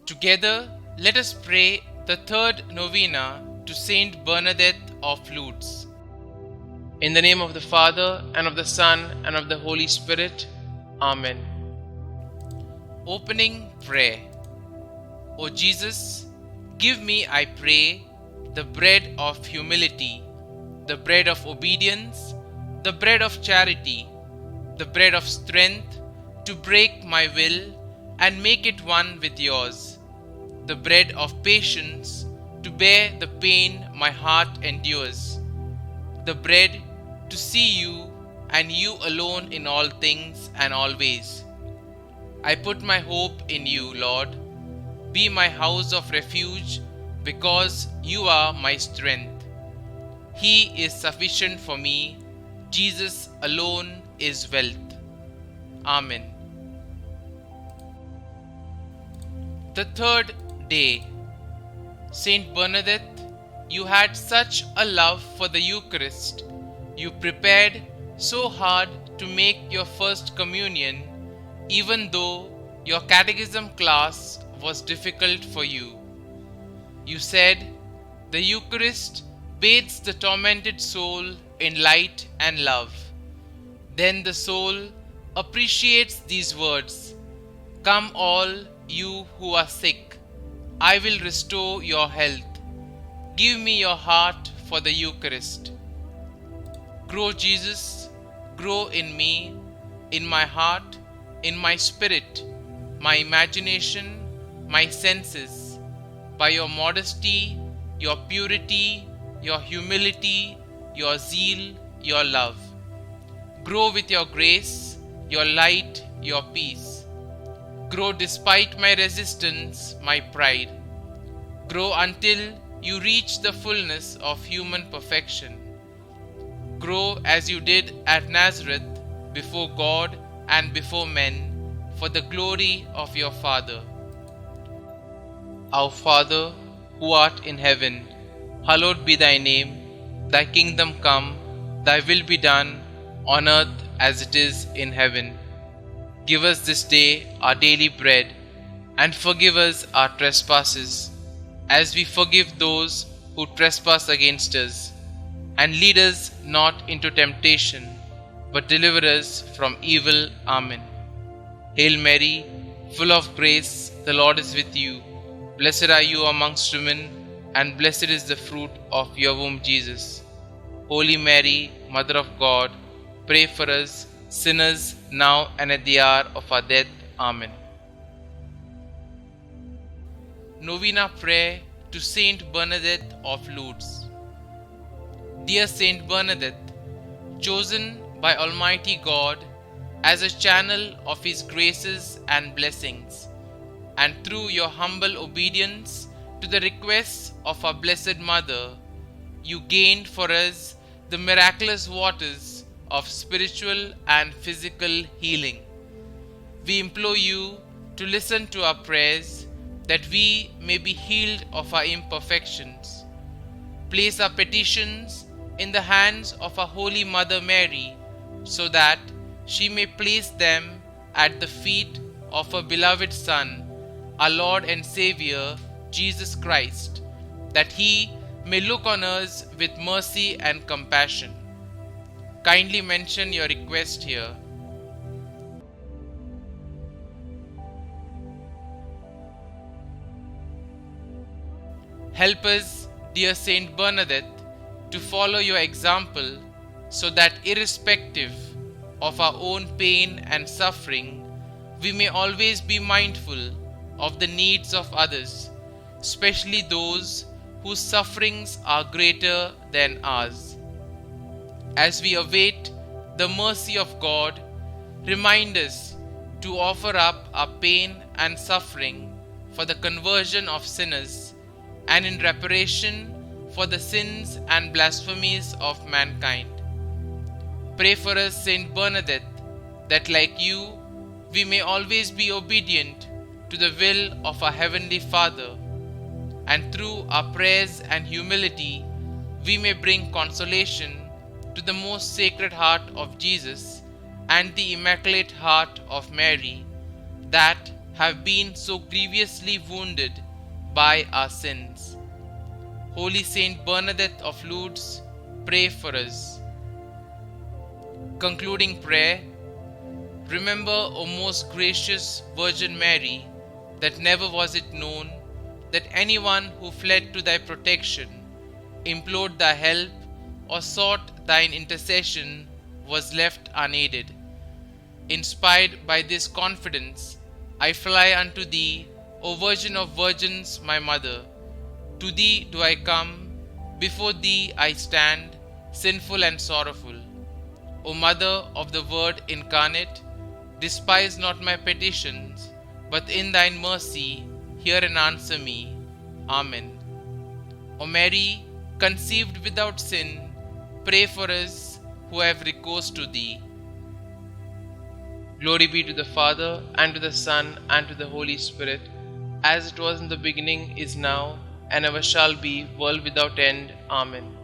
Together, let us pray the third novena to St Bernadette of Lourdes. In the name of the Father, and of the Son, and of the Holy Spirit. Amen. Opening Prayer. O Jesus, give me, I pray, the bread of humility, the bread of obedience, the bread of charity, the bread of strength to break my will and make it one with yours, the bread of patience to bear the pain my heart endures, the bread to see you and you alone in all things and always. I put my hope in you, Lord. Be my house of refuge, because you are my strength. He is sufficient for me. Jesus alone is wealth. Amen. The third day. Saint Bernadette, you had such a love for the Eucharist. You prepared so hard to make your first communion, even though your catechism class was difficult for you. You said, the Eucharist bathes the tormented soul in light and love. Then the soul appreciates these words, come all you who are sick, I will restore your health. Give me your heart for the Eucharist. Grow, Jesus, grow in me, in my heart, in my spirit, my imagination, my senses, by your modesty, your purity, your humility, your zeal, your love. Grow with your grace, your light, your peace. Grow despite my resistance, my pride. Grow until you reach the fullness of human perfection. Grow as you did at Nazareth, before God and before men, for the glory of your Father. Our Father, who art in heaven, hallowed be thy name. Thy kingdom come, thy will be done, on earth as it is in heaven. Give us this day our daily bread, and forgive us our trespasses, as we forgive those who trespass against us. And lead us not into temptation, but deliver us from evil. Amen. Hail Mary, full of grace, the Lord is with you. Blessed are you amongst women, and blessed is the fruit of your womb, Jesus. Holy Mary, Mother of God, pray for us sinners, now and at the hour of our death. Amen. Novena Prayer to St Bernadette of Lourdes. Dear St Bernadette, chosen by Almighty God as a channel of His graces and blessings, and through your humble obedience to the requests of our Blessed Mother, you gained for us the miraculous waters of spiritual and physical healing. We implore you to listen to our prayers, that we may be healed of our imperfections. Place our petitions in the hands of our Holy Mother Mary, so that she may place them at the feet of her beloved Son, our Lord and Xavier, Jesus Christ, that He may look on us with mercy and compassion. Kindly mention your request here. Help us, dear Saint Bernadette, to follow your example, so that irrespective of our own pain and suffering, we may always be mindful of the needs of others, especially those whose sufferings are greater than ours. As we await the mercy of God, remind us to offer up our pain and suffering for the conversion of sinners, and in reparation for the sins and blasphemies of mankind. Pray for us, Saint Bernadette, that like you, we may always be obedient to the will of our Heavenly Father, and through our prayers and humility, we may bring consolation to the most sacred heart of Jesus and the Immaculate Heart of Mary, that, have been so grievously wounded by our sins. Holy St Bernadette of Lourdes, pray for us. Concluding prayer. Remember, O most gracious Virgin Mary, that never was it known that anyone who fled to thy protection, implored thy help, or sought thine intercession was left unaided. Inspired by this confidence, I fly unto thee, O Virgin of Virgins, my Mother. To thee do I come, before thee I stand, sinful and sorrowful. O Mother of the Word incarnate, despise not my petitions, but in thine mercy hear and answer me. Amen. O Mary, conceived without sin, pray for us who have recourse to thee. Glory be to the Father, and to the Son, and to the Holy Spirit, as it was in the beginning, is now, and ever shall be, world without end. Amen.